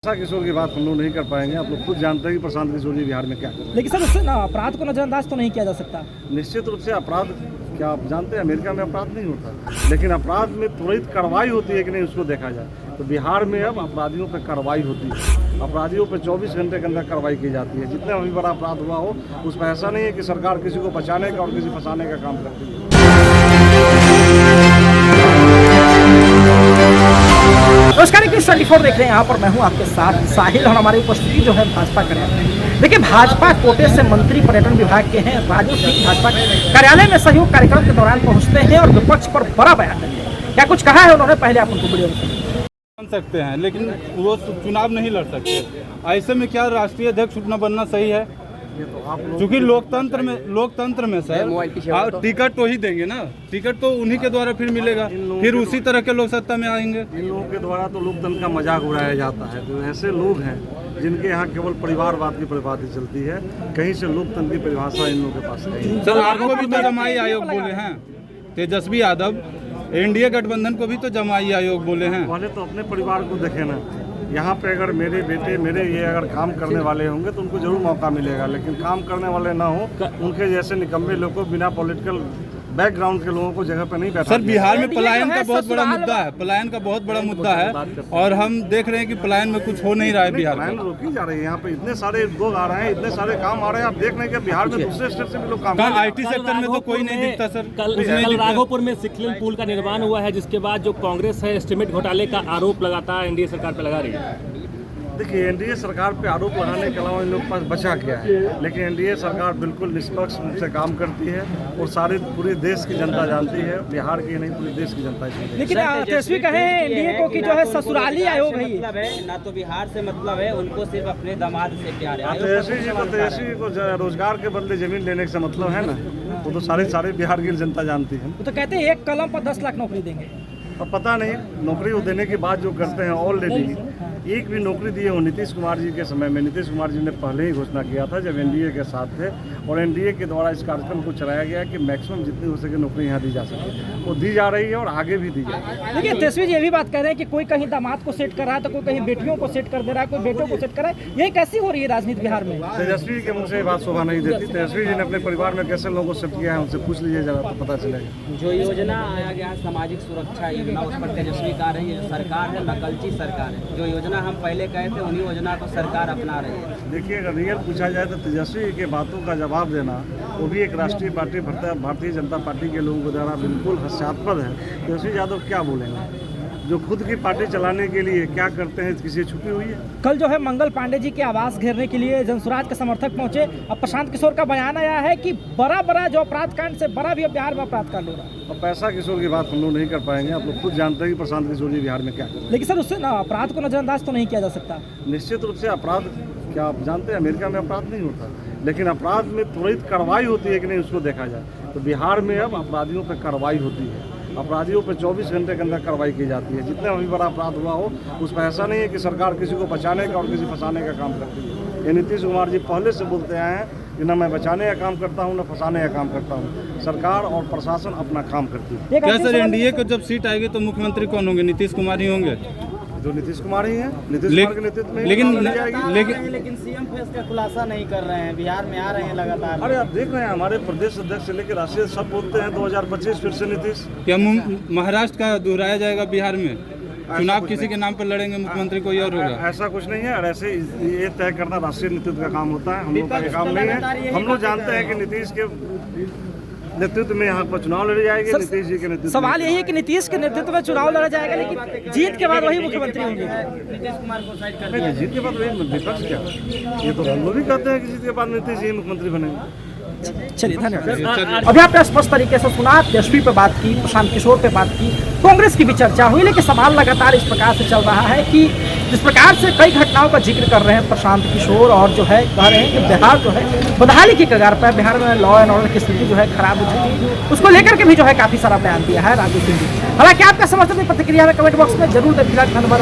किशोर की बात हम लोग नहीं कर पाएंगे। आप लोग खुद जानते हैं कि प्रशांत किशोर जी बिहार में क्या कर रहे हैं। लेकिन सर उससे ना अपराध को नजरअंदाज तो नहीं किया जा सकता। निश्चित रूप से अपराध, क्या आप जानते हैं अमेरिका में अपराध नहीं होता, लेकिन अपराध में त्वरित कार्रवाई होती है कि नहीं उसको देखा जाए। तो बिहार में अब अपराधियों पर कार्रवाई होती है, अपराधियों पर 24 घंटे के अंदर कार्रवाई की जाती है। जितना भी बड़ा अपराध हुआ हो उस पर ऐसा नहीं है कि सरकार किसी को बचाने का और किसी फंसाने का काम करती है। नमस्कार, 24 देख रहे हैं। यहाँ पर मैं हूँ आपके साथ साहिल और हमारी उपस्थिति जो है भाजपा कार्यालय। देखिए, भाजपा कोटे से मंत्री पर्यटन विभाग के हैं राजू सिंह भाजपा कार्यालय में सहयोग कार्यक्रम के दौरान पहुँचते हैं और विपक्ष पर बड़ा बयान देते हैं। क्या कुछ कहा है उन्होंने, पहले आप उनको वीडियो में बन सकते हैं, लेकिन वो चुनाव नहीं लड़ सकते। ऐसे में क्या राष्ट्रीय अध्यक्ष न बनना सही है? क्योंकि लोकतंत्र में सर टिकट तो ही देंगे ना, टिकट तो उन्हीं के द्वारा फिर मिलेगा, फिर उसी तरह के लोग सत्ता में आएंगे। इन लोगों के द्वारा तो लोकतंत्र का मजाक उड़ाया जाता है। तो ऐसे लोग हैं जिनके यहाँ केवल परिवारवाद की परिभाषा चलती है, कहीं से लोकतंत्र की परिभाषा इन लोगों के पास है। सर आपको भी तो जमाई आयोग बोले हैं, तेजस्वी यादव एनडीए गठबंधन को भी तो जमाई आयोग बोले हैं। पहले तो अपने परिवार को देखे ना। यहाँ पे अगर मेरे बेटे ये अगर काम करने वाले होंगे तो उनको जरूर मौका मिलेगा, लेकिन काम करने वाले ना हो, उनके जैसे निकम्मे लोग को बिना पॉलिटिकल बैकग्राउंड के लोगों को जगह पे नहीं बैठा। सर बिहार में पलायन का बहुत बड़ा मुद्दा है, पलायन का बहुत बड़ा मुद्दा है, और हम देख रहे हैं कि पलायन में कुछ हो नहीं रहा है। बिहार में रोकी जा रही है। यहाँ पे इतने सारे लोग आ रहे हैं, इतने सारे काम आ रहे हैं। आप देख रहे हैं कि बिहार में दूसरे स्टेट से भी लोग काम। आईटी सेक्टर में तो कोई नहीं दिखता सर। कल राघोपुर में सिक्लिन पुल का निर्माण हुआ है, जिसके बाद जो कांग्रेस है एस्टीमेट घोटाले का आरोप लगातार एनडीए सरकार पर लगा रही है। देखिए, एनडीए सरकार पे आरोप लगाने के अलावा इन लोग के पास बचा क्या है? लेकिन एनडीए सरकार बिल्कुल निष्पक्ष रूप से काम करती है और पूरे देश की जनता जानती है, बिहार की नहीं पूरे देश की जनता इसमें। लेकिन तेजस्वी कहे एनडीए को कि जो है ससुराली आयोग है, ना तो बिहार से मतलब है, उनको सिर्फ अपने दामाद से प्यार है। तेजस्वी को रोजगार के बदले जमीन लेने से मतलब है ना, वो तो सारे बिहार की जनता जानती है। तो कहते हैं एक कलम पर 10 लाख नौकरी देंगे। अब पता नहीं नौकरी देने की बात जो करते हैं, ऑलरेडी एक भी नौकरी दी है वो नीतीश कुमार जी के समय में। नीतीश कुमार जी ने पहले ही घोषणा किया था जब एनडीए के साथ थे, और एनडीए के द्वारा इस कार्यक्रम को चलाया गया कि मैक्सिमम जितनी हो सके नौकरी यहाँ दी जा सके, वो दी जा रही है और आगे भी दी जाएगी। लेकिन तेजस्वी जी ये भी बात कह रहे हैं कि कोई कहीं दामाद को सेट कर रहा है, तो कोई कहीं बेटियों को सेट कर दे रहा है, कोई बेटों को सेट कर रहा है। यही कैसी हो रही है राजनीति बिहार में? तेजस्वी के मुँह से बात शोभा नहीं देती। तेजस्वी जी ने अपने परिवार में कैसे लोगों को सेट किया है, उनसे पूछ लीजिए जरा, तो पता चलेगा। जो योजना आया गया सामाजिक सुरक्षा योजना, उस पर तेजस्वी कह रही है सरकार है नकलची सरकार है। जो योजना हम पहले कहे थे उन्हीं योजना को सरकार अपना रही है। देखिए, अगर रियल पूछा जाए तो तेजस्वी के बातों का जवाब देना, वो भी एक राष्ट्रीय पार्टी भारतीय जनता पार्टी के लोगों को देना बिल्कुल हास्यास्पद है। तेजस्वी यादव क्या बोलेंगे? जो खुद की पार्टी चलाने के लिए क्या करते हैं, किसी छुपी हुई है? कल जो है मंगल पांडे जी के आवास घेरने के लिए जनसुराज के समर्थक पहुंचे। अब प्रशांत किशोर का बयान आया है कि बड़ा जो अपराध कांड से बड़ा भी बिहार में अपराध कांड हो रहा है। अब पैसा किशोर की बात हम लोग नहीं कर पाएंगे। आप लोग खुद जानते हैं कि प्रशांत किशोर जी बिहार में क्या कर रहे हैं। लेकिन सर उससे ना अपराध को नजरअंदाज तो नहीं किया जा सकता। निश्चित रूप से अपराध, क्या आप जानते हैं अमेरिका में अपराध नहीं होता, लेकिन अपराध में त्वरित कार्रवाई होती है कि नहीं उसको देखा जाए। तो बिहार में अब अपराधियों पर कार्रवाई होती है, अपराधियों पर 24 घंटे के अंदर कार्रवाई की जाती है। जितना भी बड़ा अपराध हुआ हो उस पर ऐसा नहीं है कि सरकार किसी को बचाने का और किसी फंसाने का काम करती है। ये नीतीश कुमार जी पहले से बोलते आए हैं कि न मैं बचाने का काम करता हूँ न फंसाने का काम करता हूँ। सरकार और प्रशासन अपना काम करती है। क्या सर एनडीए को जब सीट आएगी तो मुख्यमंत्री कौन होंगे? नीतीश कुमार ही होंगे? जो नीतीश कुमार ही हैं, नीतीश कुमार के नेतृत्व में। लेकिन सीएम फेस का खुलासा नहीं कर रहे हैं, बिहार में आ रहे हैं लगातार। अरे आप देख रहे हैं हमारे प्रदेश अध्यक्ष से लेकर राष्ट्रीय सब बोलते हैं 2025 फिर से नीतीश। क्या महाराष्ट्र का दोहराया जाएगा बिहार में? चुनाव किसी के नाम पर लड़ेंगे, मुख्यमंत्री कोई और होगा? ऐसा कुछ नहीं है, और ऐसे ये तय करना राष्ट्रीय नेतृत्व का काम होता है, हम लोग का ये काम नहीं है। हम लोग जानते हैं कि नीतीश के नेतृत्व में यहाँ पर चुनाव लड़ी जाएगी। नीतीश जी के नेतृत्व। सवाल यही है कि नीतीश के नेतृत्व में चुनाव लड़ा जाएगा, लेकिन जीत के बाद वही मुख्यमंत्री होंगे। नीतीश कुमार को साइड कर नहीं, जीत के बाद वही विपक्ष क्या, ये तो हम लोग भी कहते हैं कि जीत के बाद नीतीश जी मुख्यमंत्री बनेंगे। चलिए धन्यवाद। अभी आपने स्पष्ट तरीके से सुना, तेजस्वी पे बात की, प्रशांत किशोर पे बात की, कांग्रेस की भी चर्चा हुई, लेकिन सवाल लगातार इस प्रकार से चल रहा है कि जिस प्रकार से कई घटनाओं का जिक्र कर रहे हैं प्रशांत किशोर, और जो है कह रहे हैं कि बिहार जो है बदहाली की कगार पर, बिहार में लॉ एंड ऑर्डर की स्थिति जो है खराब हो चुकी है, उसको लेकर के भी जो है काफी सारा बयान दिया है राजू सिंह जी। हालांकि आपका समर्थन प्रतिक्रिया में कमेंट बॉक्स में जरूर दें। धन्यवाद।